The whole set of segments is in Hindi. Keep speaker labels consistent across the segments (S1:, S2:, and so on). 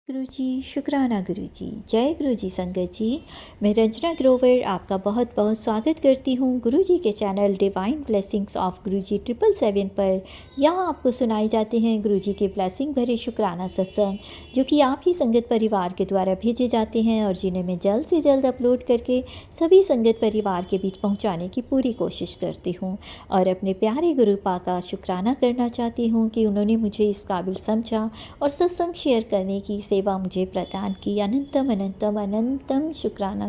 S1: गुरुजी, शुक्राना गुरुजी, जय गुरुजी संगत जी। मैं रंजना ग्रोवर आपका बहुत बहुत स्वागत करती हूँ गुरुजी के चैनल डिवाइन ब्लेसिंग्स ऑफ गुरुजी 777 पर। यहाँ आपको सुनाई जाते हैं गुरुजी के ब्लेसिंग भरे शुक्राना सत्संग, जो कि आप ही संगत परिवार के द्वारा भेजे जाते हैं और जिन्हें मैं जल्द से जल्द अपलोड करके सभी संगत परिवार के बीच पहुँचाने की पूरी कोशिश करती हूँ। और अपने प्यारे गुरुपा का शुक्राना करना चाहती हूँ कि उन्होंने मुझे इस काबिल समझा और सत्संग शेयर करने की सेवा मुझे प्रदान की। अनंतम अनंतम अनंतम शुक्राना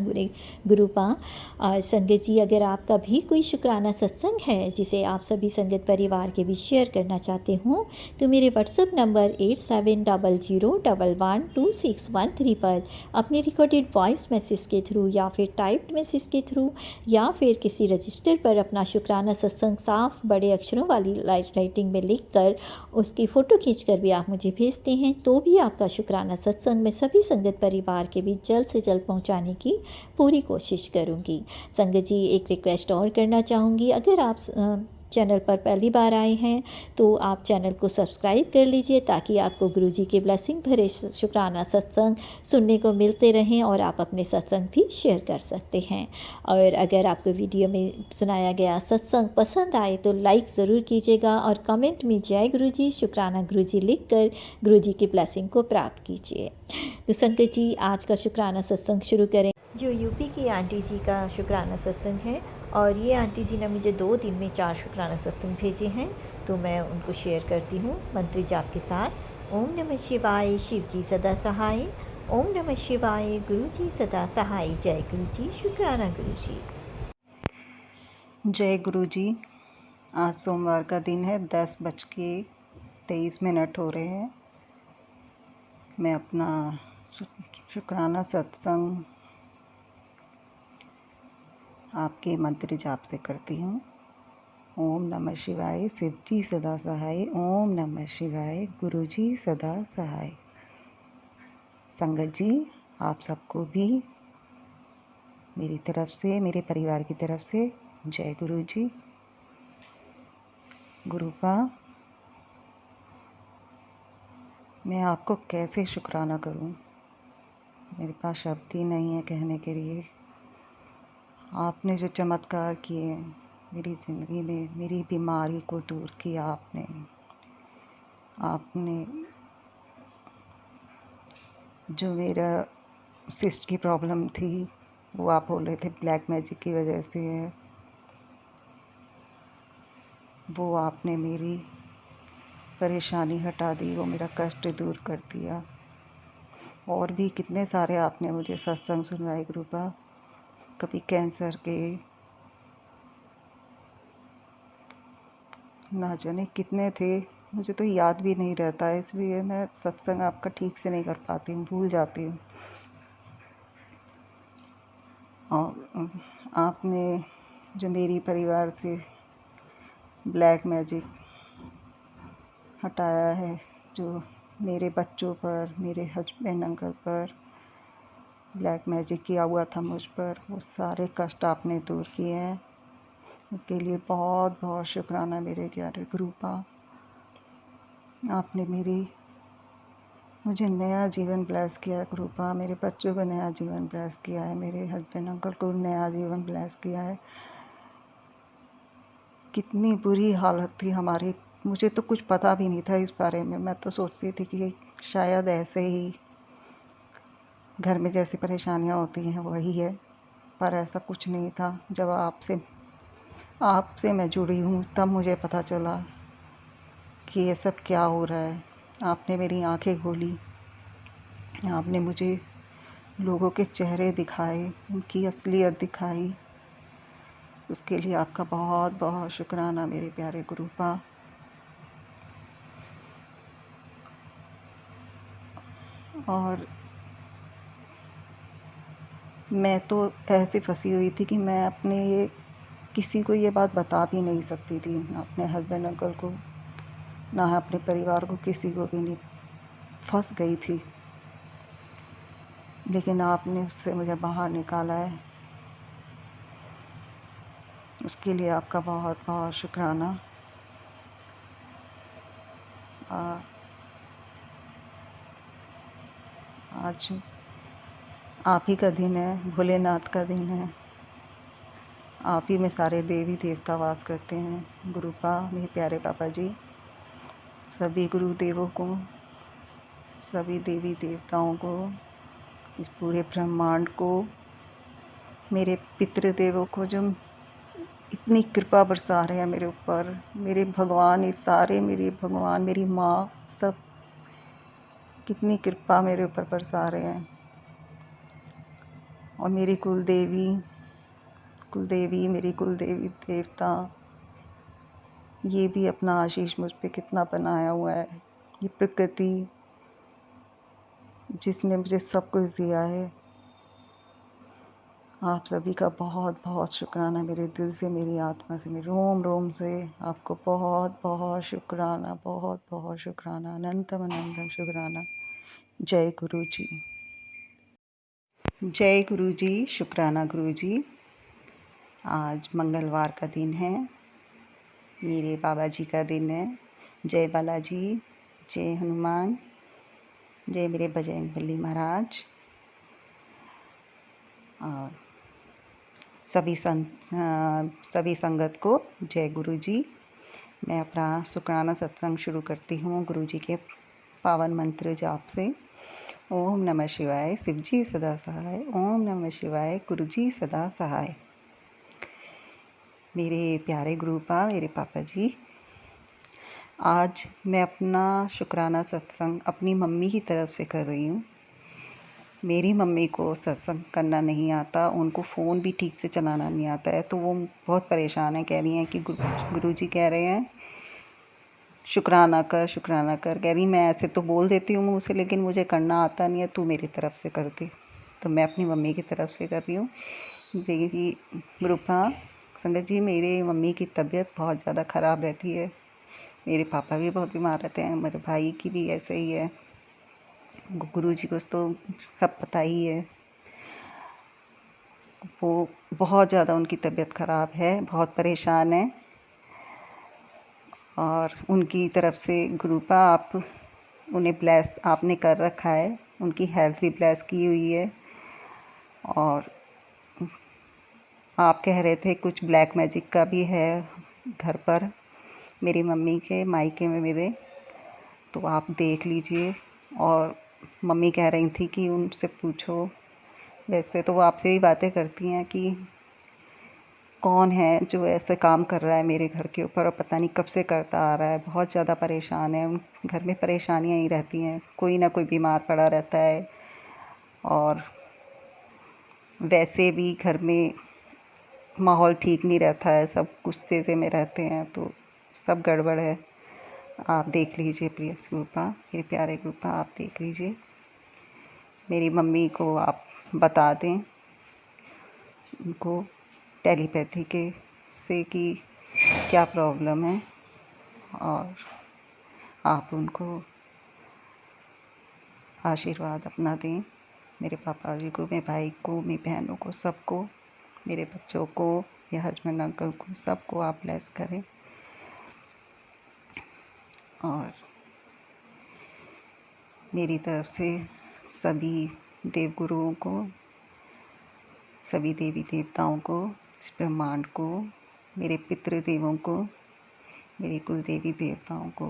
S1: गुरुपा। और संगत जी, अगर आपका भी कोई शुक्राना सत्संग है जिसे आप सभी संगत परिवार के बीच शेयर करना चाहते हो, तो मेरे व्हाट्सएप नंबर 8700112613 पर अपने रिकॉर्डेड वॉइस मैसेज के थ्रू या फिर टाइप्ड मैसेज के थ्रू या फिर किसी रजिस्टर पर अपना शुक्राना सत्संग साफ बड़े अक्षरों वाली राइटिंग में लिख कर उसकी फ़ोटो खींचकर भी आप मुझे भेजते हैं, तो भी आपका शुक्राना सत्संग मैं सभी संगत परिवार के बीच जल्द से जल्द पहुंचाने की पूरी कोशिश करूंगी। संगत जी, एक रिक्वेस्ट और करना चाहूँगी, अगर आप चैनल पर पहली बार आए हैं तो आप चैनल को सब्सक्राइब कर लीजिए, ताकि आपको गुरुजी के ब्लेसिंग भरे शुक्राना सत्संग सुनने को मिलते रहें और आप अपने सत्संग भी शेयर कर सकते हैं। और अगर आपको वीडियो में सुनाया गया सत्संग पसंद आए तो लाइक ज़रूर कीजिएगा और कमेंट में जय गुरुजी, शुक्राना गुरुजी लिख कर गुरुजी की ब्लेसिंग को प्राप्त कीजिए। तो संगत जी, आज का शुक्राना सत्संग शुरू करें, जो यूपी की आंटी जी का शुक्राना सत्संग है। और ये आंटी जी ने मुझे 2 दिन में 4 शुक्राना सत्संग भेजे हैं, तो मैं उनको शेयर करती हूँ मंत्र जाप के साथ। ओम नमः शिवाय, शिव जी सदा सहाय। ओम नमः शिवाय, गुरु जी सदा सहाय। जय गुरु जी, शुक्राना गुरु जी।
S2: जय गुरु जी। आज सोमवार का दिन है, 10:23 हो रहे हैं। मैं अपना शुक्राना सत्संग आपके मंत्र जाप से करती हूँ। ओम नमः शिवाय, शिव जी सदा सहाय। ओम नमः शिवाय, गुरु जी सदा सहाय। संगत जी, आप सबको भी मेरी तरफ से, मेरे परिवार की तरफ से जय गुरु जी। गुरुपा, मैं आपको कैसे शुक्राना करूं, मेरे पास शब्द ही नहीं है कहने के लिए। आपने जो चमत्कार किए मेरी ज़िंदगी में, मेरी बीमारी को दूर किया आपने जो मेरा सिस्ट की प्रॉब्लम थी, वो आप बोल रहे थे ब्लैक मैजिक की वजह से है, वो आपने मेरी परेशानी हटा दी, वो मेरा कष्ट दूर कर दिया। और भी कितने सारे आपने मुझे सत्संग सुनवाए गुरुपा। कभी कैंसर के, ना जाने कितने थे, मुझे तो याद भी नहीं रहता है, इसलिए मैं सत्संग आपका ठीक से नहीं कर पाती हूँ, भूल जाती हूँ। और आपने जो मेरी परिवार से ब्लैक मैजिक हटाया है, जो मेरे बच्चों पर, मेरे हस्बैंड अंकल पर ब्लैक मैजिक किया हुआ था मुझ पर, वो सारे कष्ट आपने दूर किए हैं। उसके लिए बहुत बहुत शुक्राना मेरे प्यारे गुरुपा। आपने मुझे नया जीवन ब्लेस किया है गुरुपा, मेरे बच्चों को नया जीवन ब्लेस किया है, मेरे हस्बैंड अंकल को नया जीवन ब्लेस किया है। कितनी बुरी हालत थी हमारी, मुझे तो कुछ पता भी नहीं था इस बारे में। मैं तो सोचती थी कि शायद ऐसे ही घर में जैसी परेशानियां होती हैं वही है, पर ऐसा कुछ नहीं था। जब आपसे मैं जुड़ी हूँ तब मुझे पता चला कि ये सब क्या हो रहा है। आपने मेरी आंखें खोली, आपने मुझे लोगों के चेहरे दिखाए, उनकी असलियत दिखाई। उसके लिए आपका बहुत बहुत शुक्राना मेरे प्यारे गुरुपा। और मैं तो ऐसे फंसी हुई थी कि मैं किसी को ये बात बता भी नहीं सकती थी, ना अपने हस्बैंड अंकल को, ना अपने परिवार को, किसी को भी नहीं। फंस गई थी, लेकिन आपने उससे मुझे बाहर निकाला है। उसके लिए आपका बहुत बहुत शुक्राना। आज आप ही का दिन है, भोलेनाथ का दिन है। आप ही में सारे देवी देवता वास करते हैं। गुरुपा मेरे प्यारे पापा जी, सभी गुरुदेवों को, सभी देवी देवताओं को, इस पूरे ब्रह्मांड को, मेरे पितृदेवों को जो इतनी कृपा बरसा रहे हैं मेरे ऊपर, मेरे भगवान, ये सारे मेरे भगवान, मेरी माँ, सब कितनी कृपा मेरे ऊपर बरसा रहे हैं। और मेरी कुलदेवी मेरी कुलदेवी देवता, ये भी अपना आशीष मुझ पे कितना बनाया हुआ है। ये प्रकृति जिसने मुझे सब कुछ दिया है, आप सभी का बहुत बहुत शुक्राना, मेरे दिल से, मेरी आत्मा से, मेरे रोम रोम से आपको बहुत बहुत शुक्राना, बहुत बहुत शुक्राना, अनंतम अनंतम शुक्राना। जय गुरु जी, जय गुरु जी, शुक्राना गुरु जी। आज मंगलवार का दिन है, मेरे बाबा जी का दिन है। जय बालाजी, जय हनुमान, जय मेरे बजरंगबली महाराज। और सभी संगत को जय गुरु जी। मैं अपना शुक्राना सत्संग शुरू करती हूँ गुरु जी के पावन मंत्र जाप से। ओम नमः शिवाय, शिव जी सदा सहाय। ओम नमः शिवाय, गुरु जी सदा सहाय। मेरे प्यारे गुरुपा, मेरे पापा जी, आज मैं अपना शुक्राना सत्संग अपनी मम्मी की तरफ से कर रही हूँ। मेरी मम्मी को सत्संग करना नहीं आता, उनको फ़ोन भी ठीक से चलाना नहीं आता है, तो वो बहुत परेशान है। कह रही हैं कि गुरुजी कह रहे हैं शुक्राना कर, शुक्राना कर। कह रही मैं ऐसे तो बोल देती हूँ मुँह से, लेकिन मुझे करना आता नहीं है, तू मेरी तरफ से कर दे। तो मैं अपनी मम्मी की तरफ से कर रही हूँ। देखिए गुरुपा संगत जी, मेरे मम्मी की तबीयत बहुत ज़्यादा ख़राब रहती है। मेरे पापा भी बहुत बीमार रहते हैं, मेरे भाई की भी ऐसे ही है। गुरुजी को तो सब पता ही है। वो बहुत ज़्यादा उनकी तबीयत ख़राब है, बहुत परेशान है। और उनकी तरफ से गुरुपा आप उन्हें ब्लेस आपने कर रखा है, उनकी हेल्थ भी ब्लेस की हुई है। और आप कह रहे थे कुछ ब्लैक मैजिक का भी है घर पर, मेरी मम्मी के मायके में मेरे, तो आप देख लीजिए। और मम्मी कह रही थी कि उनसे पूछो। वैसे तो वो आपसे भी बातें करती हैं कि कौन है जो ऐसे काम कर रहा है मेरे घर के ऊपर, और पता नहीं कब से करता आ रहा है। बहुत ज़्यादा परेशान है, उन घर में परेशानियाँ ही रहती हैं, कोई ना कोई बीमार पड़ा रहता है। और वैसे भी घर में माहौल ठीक नहीं रहता है, सब गुस्से से में रहते हैं, तो सब गड़बड़ है। आप देख लीजिए प्रिय गुरुपा, मेरे प्यारे गुरुपा, आप देख लीजिए। मेरी मम्मी को आप बता दें, उनको टेलीपैथी के से कि क्या प्रॉब्लम है, और आप उनको आशीर्वाद अपना दें। मेरे पापा जी को, मेरे भाई को, मेरी बहनों को, सबको, मेरे बच्चों को, या हस्बैंड अंकल को, सबको आप ब्लेस करें। और मेरी तरफ से सभी देवगुरुओं को, सभी देवी देवताओं को, इस ब्रह्मांड को, मेरे पितृदेवों को, मेरे कुल देवी देवताओं को,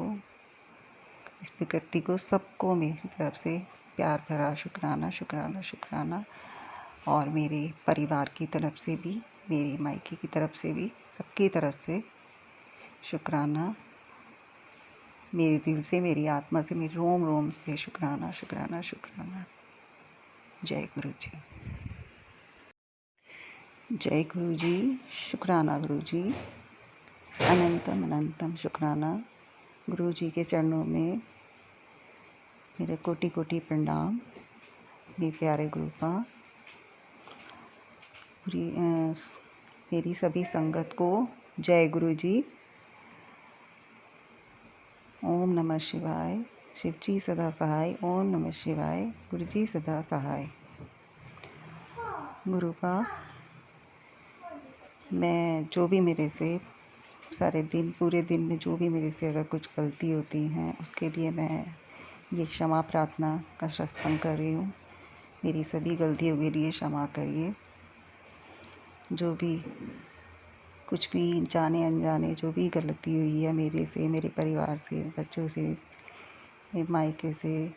S2: इस प्रकृति को, सबको मेरी तरफ से प्यार भरा शुक्राना, शुक्राना, शुक्राना। और मेरे परिवार की तरफ से भी, मेरे मायके की तरफ से भी, सबकी तरफ से शुक्राना। मेरे दिल से, मेरी आत्मा से, मेरे रोम रोम से शुक्राना, शुक्राना, शुक्राना। जय गुरु जी, जय गुरु जी, शुक्राना गुरु जी, अनंतम अनंतम शुक्राना। गुरु जी के चरणों में मेरे कोटि कोटि प्रणाम। मेरे प्यारे गुरुपा, मेरी सभी संगत को जय गुरु जी। ओम नमः शिवाय, शिव जी सदा सहाय। ओम नमः शिवाय, गुरु जी सदा सहाय। गुरुपा, मैं जो भी मेरे से सारे दिन, पूरे दिन में जो भी मेरे से अगर कुछ गलती होती हैं, उसके लिए मैं ये क्षमा प्रार्थना का सत्संग कर रही हूँ। मेरी सभी गलतियों के लिए क्षमा करिए। जो भी कुछ भी जाने अनजाने जो भी गलती हुई है मेरे से, मेरे परिवार से, बच्चों से, मेरे मायके से,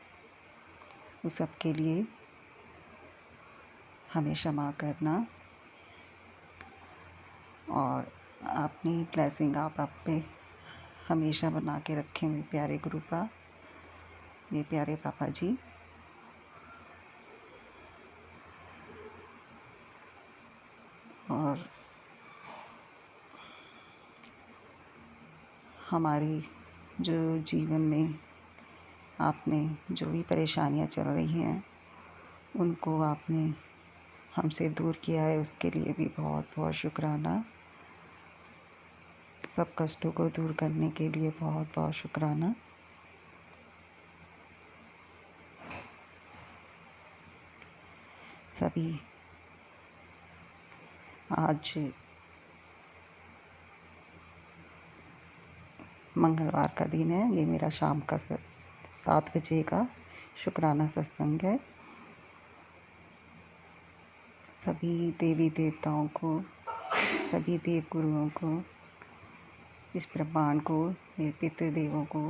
S2: उस सब के लिए हमें क्षमा करना। और अपनी ब्लेसिंग आप पे हमेशा बना के रखें मेरे प्यारे गुरु का, मेरे प्यारे पापा जी। और हमारी जो जीवन में आपने जो भी परेशानियां चल रही हैं उनको आपने हमसे दूर किया है, उसके लिए भी बहुत बहुत शुक्राना। सब कष्टों को दूर करने के लिए बहुत बहुत शुक्राना। सभी आज मंगलवार का दिन है, ये मेरा शाम का 7 बजे का शुक्राना सत्संग है। सभी देवी देवताओं को, सभी देव गुरुओं को, इस ब्रह्मांड को, मेरे पितृदेवों को,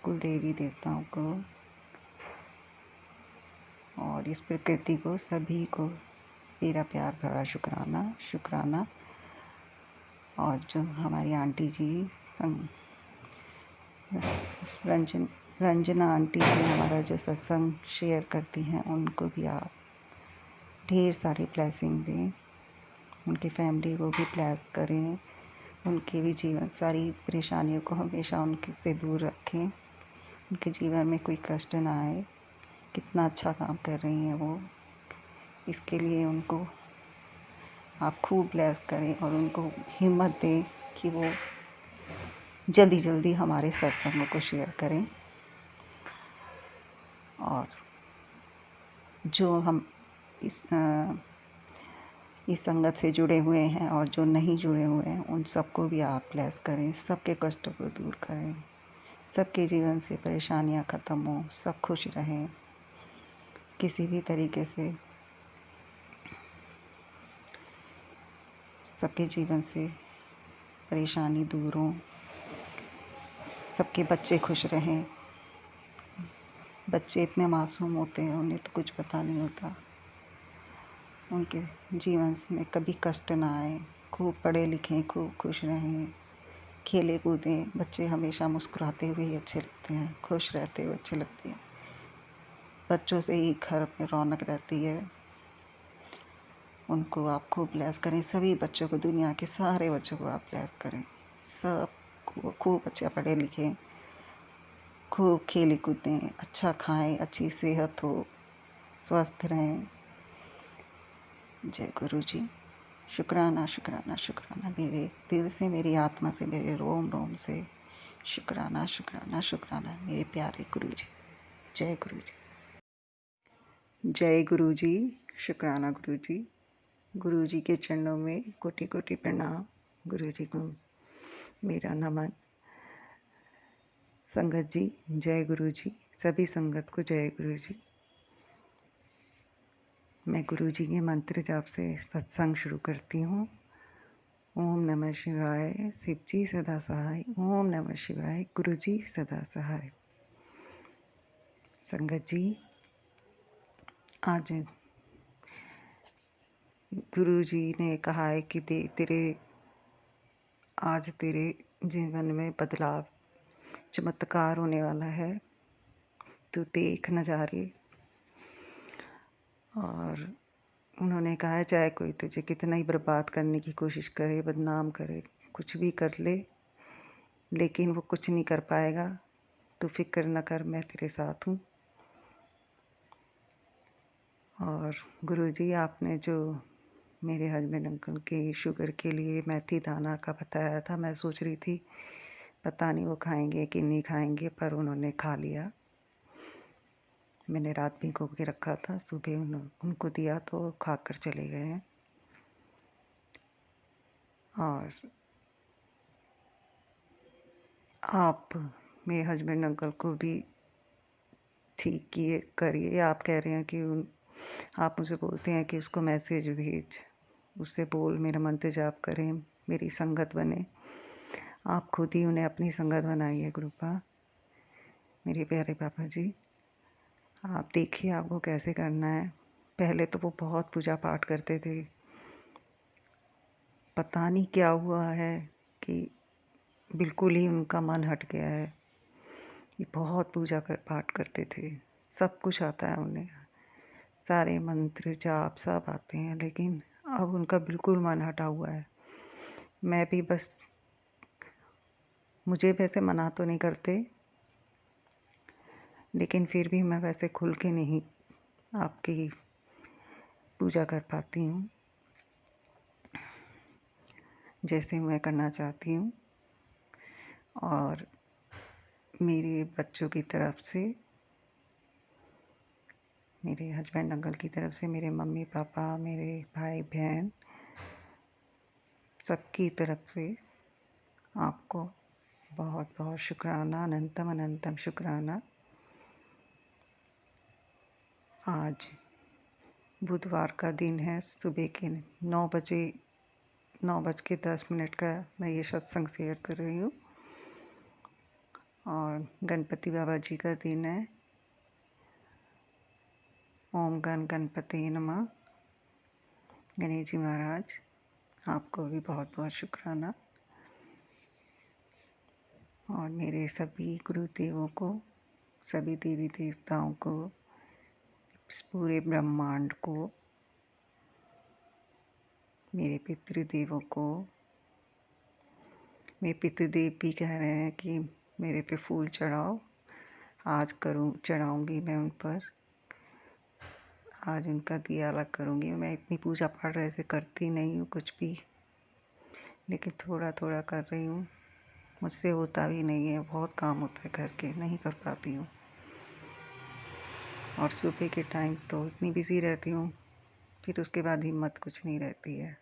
S2: कुल देवी देवताओं को और इस प्रकृति को, सभी को मेरा प्यार भरा शुक्राना शुक्राना। और जो हमारी आंटी जी रंजना आंटी जी हमारा जो सत्संग शेयर करती हैं, उनको भी आप ढेर सारी ब्लेसिंग दें, उनकी फैमिली को भी ब्लेस करें, उनके भी जीवन सारी परेशानियों को हमेशा उनके से दूर रखें, उनके जीवन में कोई कष्ट ना आए। कितना अच्छा काम कर रही हैं वो, इसके लिए उनको आप खूब ब्लेस करें और उनको हिम्मत दें कि वो जल्दी जल्दी हमारे सत्संगों को शेयर करें। और जो हम इस संगत से जुड़े हुए हैं और जो नहीं जुड़े हुए हैं, उन सबको भी आप ब्लेस करें, सबके कष्टों को दूर करें, सबके जीवन से परेशानियां ख़त्म हो, सब खुश रहें, किसी भी तरीके से सबके जीवन से परेशानी दूर हो, सबके बच्चे खुश रहें। बच्चे इतने मासूम होते हैं, उन्हें तो कुछ पता नहीं होता, उनके जीवन में कभी कष्ट ना आए, खूब पढ़े लिखें, खूब खुश रहें, खेले कूदें। बच्चे हमेशा मुस्कुराते हुए ही अच्छे लगते हैं, खुश रहते हुए अच्छे लगते हैं। बच्चों से ही घर में रौनक रहती है। उनको आप खूब ब्लेस करें, सभी बच्चों को, दुनिया के सारे बच्चों को आप ब्लेस करें, सब खूब अच्छा पढ़े लिखें, खूब खेले कूदें, अच्छा खाएं, अच्छी सेहत हो, स्वस्थ रहें। जय गुरु जी। शुक्राना शुक्राना शुक्राना, मेरे दिल से, मेरी आत्मा से, मेरे रोम रोम से शुक्राना शुक्राना शुक्राना मेरे प्यारे गुरु जी। जय गुरु जी। जय गुरु जी। शुक्राना गुरु जी। गुरु जी के चरणों में कोटि कोटि प्रणाम। गुरु जी को मेरा नमन। संगत जी जय गुरु जी। सभी संगत को जय गुरु जी। मैं गुरु जी के मंत्र जाप से सत्संग शुरू करती हूँ। ओम नमः शिवाय, शिव जी सदा सहाय। ओम नमः शिवाय, गुरु जी सदा सहाय। संगत जी, आज गुरु जी ने कहा है कि आज तेरे जीवन में बदलाव, चमत्कार होने वाला है, तू देख नजारे। और उन्होंने कहा है चाहे कोई तुझे कितना ही बर्बाद करने की कोशिश करे, बदनाम करे, कुछ भी कर ले, लेकिन वो कुछ नहीं कर पाएगा। तू फिक्र न कर, मैं तेरे साथ हूँ। और गुरुजी आपने जो मेरे हस्बैंड अंकल के शुगर के लिए मेथी दाना का बताया था, मैं सोच रही थी पता नहीं वो खाएंगे कि नहीं खाएंगे, पर उन्होंने खा लिया। मैंने रात भिगो के रखा था, सुबह उनको दिया तो खाकर चले गए हैं। और आप मेरे हस्बैंड अंकल को भी ठीक किए करिए। आप कह रहे हैं कि आप मुझे बोलते हैं कि उसको मैसेज भेज, उससे बोल मेरा मंत्र जाप करें, मेरी संगत बने। आप खुद ही उन्हें अपनी संगत बनाइए गुरुपा। मेरे प्यारे पापा जी, आप देखिए आपको कैसे करना है। पहले तो वो बहुत पूजा पाठ करते थे, पता नहीं क्या हुआ है कि बिल्कुल ही उनका मन हट गया है। ये बहुत पूजा पाठ करते थे, सब कुछ आता है उन्हें, सारे मंत्र जाप सब आते हैं, लेकिन अब उनका बिल्कुल मन हटा हुआ है। मैं भी बस, मुझे वैसे मना तो नहीं करते, लेकिन फिर भी मैं वैसे खुल के नहीं आपकी पूजा कर पाती हूँ जैसे मैं करना चाहती हूँ। और मेरे बच्चों की तरफ से, मेरे हस्बैंड अंकल की तरफ से, मेरे मम्मी पापा, मेरे भाई बहन, सबकी तरफ से आपको बहुत बहुत शुक्राना, अनंतम अनंतम शुक्राना। आज बुधवार का दिन है, सुबह के 9:10 का मैं ये सत्संग शेयर कर रही हूँ। और गणपति बाबा जी का दिन है। ओम गण गणपति नमः। गणेश जी महाराज, आपको भी बहुत बहुत शुक्राना। और मेरे सभी गुरुदेवों को, सभी देवी देवताओं को, इस पूरे ब्रह्मांड को, मेरे पितृदेवों को, मेरे पितृदेव भी कह रहे हैं कि मेरे पे फूल चढ़ाओ। आज चढ़ाऊँगी मैं उन पर, आज उनका दिया अलग करूँगी। मैं इतनी पूजा पाठ ऐसे करती नहीं हूँ कुछ भी, लेकिन थोड़ा थोड़ा कर रही हूँ। मुझसे होता भी नहीं है, बहुत काम होता है घर के, नहीं कर पाती हूँ। और सुबह के टाइम तो इतनी बिज़ी रहती हूँ, फिर उसके बाद हिम्मत कुछ नहीं रहती है।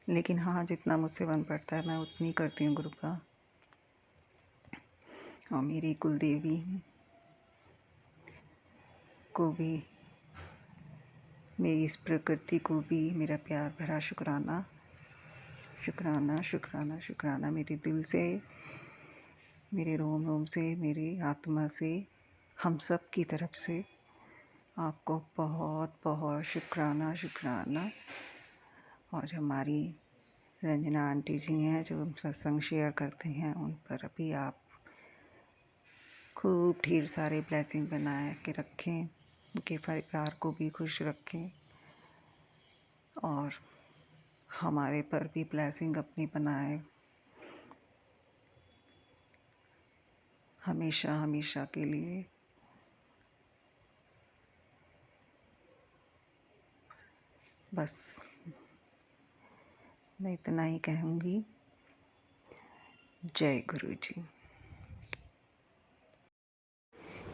S2: लेकिन हाँ, जितना मुझसे बन पड़ता है मैं उतनी करती हूँ गुरु का। और मेरी कुलदेवी को भी, मेरी इस प्रकृति को भी मेरा प्यार भरा शुक्राना, शुक्राना शुक्राना शुक्राना। मेरे दिल से, मेरे रोम रोम से, मेरी आत्मा से, हम सब की तरफ से आपको बहुत बहुत शुक्राना शुक्राना। और हमारी रंजना आंटी जी हैं जो सत्संग शेयर करते हैं, उन पर भी आप खूब ढेर सारे ब्लेसिंग बनाए के रखें, उनके परिवार को भी खुश रखें। और हमारे पर भी ब्लेसिंग अपनी बनाए, हमेशा हमेशा के लिए। बस मैं इतना ही कहूँगी। जय गुरु जी।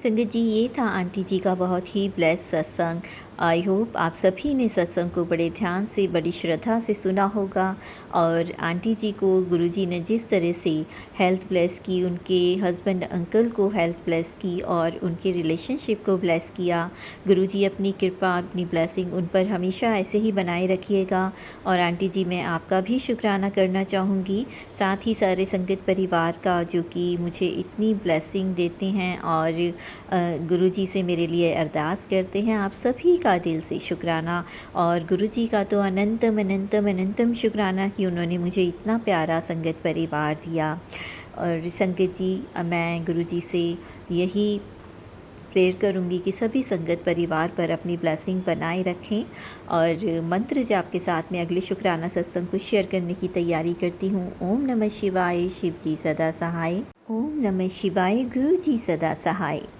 S1: संगत जी, ये था आंटी जी का बहुत ही ब्लेस सत्संग। आई होप आप सभी ने सत्संग को बड़े ध्यान से, बड़ी श्रद्धा से सुना होगा। और आंटी जी को गुरुजी ने जिस तरह से हेल्थ ब्लेस की, उनके हस्बैंड अंकल को हेल्थ ब्लेस की और उनके रिलेशनशिप को ब्लेस किया, गुरुजी अपनी कृपा, अपनी ब्लेसिंग उन पर हमेशा ऐसे ही बनाए रखिएगा। और आंटी जी, मैं आपका भी शुक्राना करना चाहूँगी, साथ ही सारे संगत परिवार का, जो कि मुझे इतनी ब्लेसिंग देते हैं और गुरुजी से मेरे लिए अरदास करते हैं। आप सभी का दिल से शुक्राना। और गुरुजी का तो अनंतम अनंतम अनंतम शुक्राना कि उन्होंने मुझे इतना प्यारा संगत परिवार दिया। और संगत जी, मैं गुरुजी से यही प्रेयर करूँगी कि सभी संगत परिवार पर अपनी ब्लेसिंग बनाए रखें। और मंत्र जाप के साथ मैं अगले शुक्राना सत्संग को शेयर करने की तैयारी करती हूँ। ओम नमः शिवाय, शिव जी सदा सहाय। ओम नमः शिवाय, गुरु जी सदा सहाय।